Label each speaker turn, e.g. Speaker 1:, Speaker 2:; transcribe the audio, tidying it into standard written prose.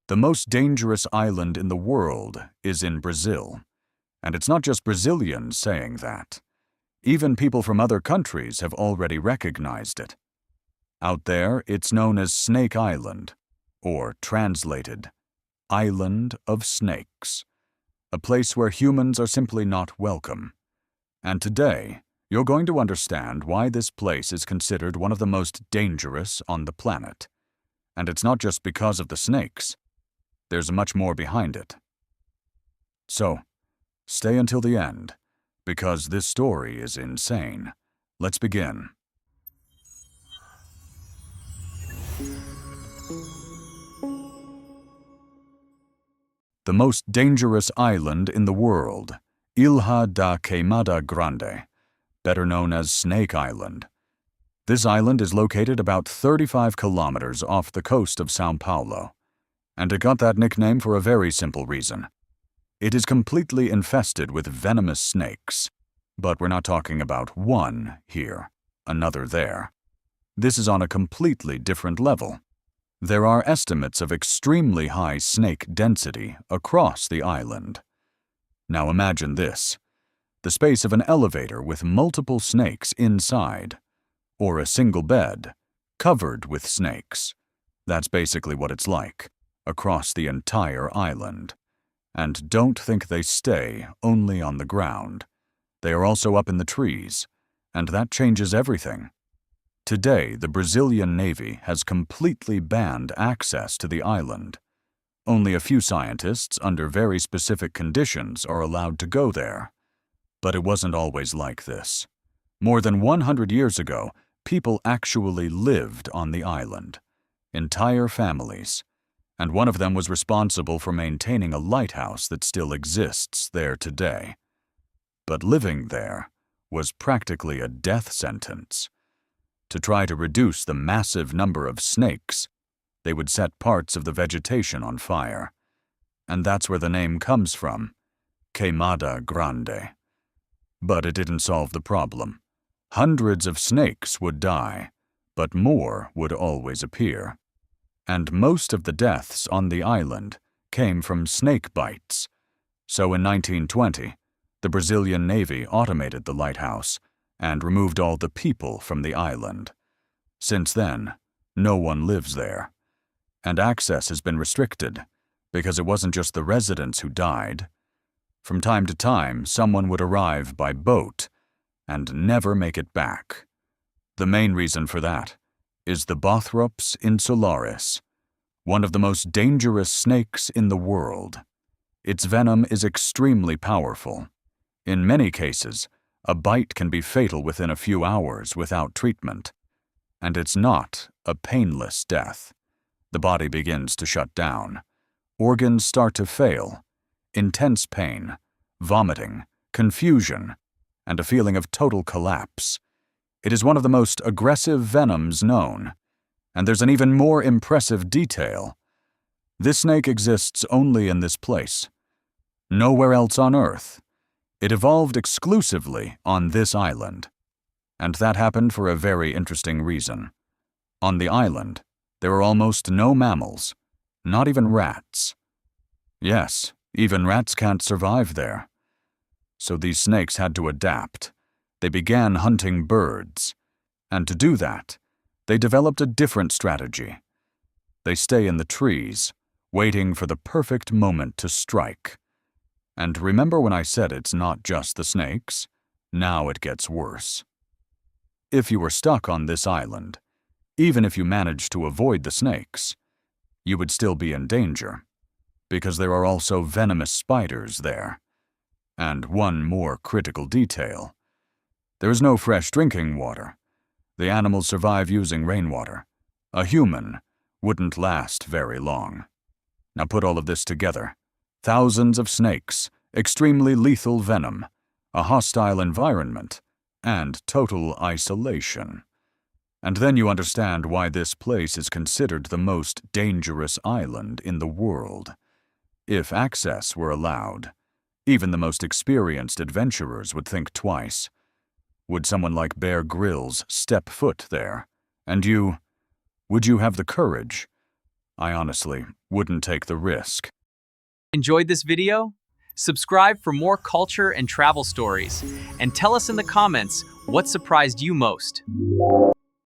Speaker 1: The most dangerous island in the world is in Brazil. And it's not just Brazilians saying that. Even people from other countries have already recognized it. Out there, it's known as Snake Island, or translated, Island of Snakes, a place where humans are simply not welcome. And today, you're going to understand why this place is considered one of the most dangerous on the planet. And it's not just because of the snakes. There's much more behind it. So, stay until the end, because this story is insane. Let's begin. The most dangerous island in the world, Ilha da Queimada Grande, better known as Snake Island. This island is located about 35 kilometers off the coast of São Paulo, and it got that nickname for a very simple reason. It is completely infested with venomous snakes, but we're not talking about one here, another there. This is on a completely different level. There are estimates of extremely high snake density across the island. Now imagine this: the space of an elevator with multiple snakes inside, or a single bed covered with snakes. That's basically what it's like across the entire island. And don't think they stay only on the ground. They are also up in the trees, and that changes everything. Today, the Brazilian Navy has completely banned access to the island. Only a few scientists, under very specific conditions, are allowed to go there. But it wasn't always like this. More than 100 years ago, people actually lived on the island. Entire families. And one of them was responsible for maintaining a lighthouse that still exists there today. But living there was practically a death sentence. To try to reduce the massive number of snakes, they would set parts of the vegetation on fire. And that's where the name comes from, Queimada Grande. But it didn't solve the problem. Hundreds of snakes would die, but more would always appear. And most of the deaths on the island came from snake bites. So in 1920, the Brazilian Navy automated the lighthouse and removed all the people from the island. Since then, no one lives there. And access has been restricted, because it wasn't just the residents who died. From time to time, someone would arrive by boat and never make it back. The main reason for that is the Bothrops insularis, one of the most dangerous snakes in the world. Its venom is extremely powerful. In many cases, a bite can be fatal within a few hours without treatment. And it's not a painless death. The body begins to shut down. Organs start to fail. Intense pain, vomiting, confusion, and a feeling of total collapse. It is one of the most aggressive venoms known. And there's an even more impressive detail. This snake exists only in this place. Nowhere else on Earth. It evolved exclusively on this island. And that happened for a very interesting reason. On the island, there are almost no mammals, not even rats. Yes, even rats can't survive there. So these snakes had to adapt. They began hunting birds. And to do that, they developed a different strategy. They stay in the trees, waiting for the perfect moment to strike. And remember when I said it's not just the snakes? Now it gets worse. If you were stuck on this island, even if you managed to avoid the snakes, you would still be in danger, because there are also venomous spiders there. And one more critical detail. There is no fresh drinking water. The animals survive using rainwater. A human wouldn't last very long. Now put all of this together. Thousands of snakes, extremely lethal venom, a hostile environment, and total isolation. And then you understand why this place is considered the most dangerous island in the world. If access were allowed, even the most experienced adventurers would think twice. Would someone like Bear Grylls step foot there? And would you have the courage? I honestly wouldn't take the risk.
Speaker 2: Enjoyed this video? Subscribe for more culture and travel stories, and tell us in the comments what surprised you most.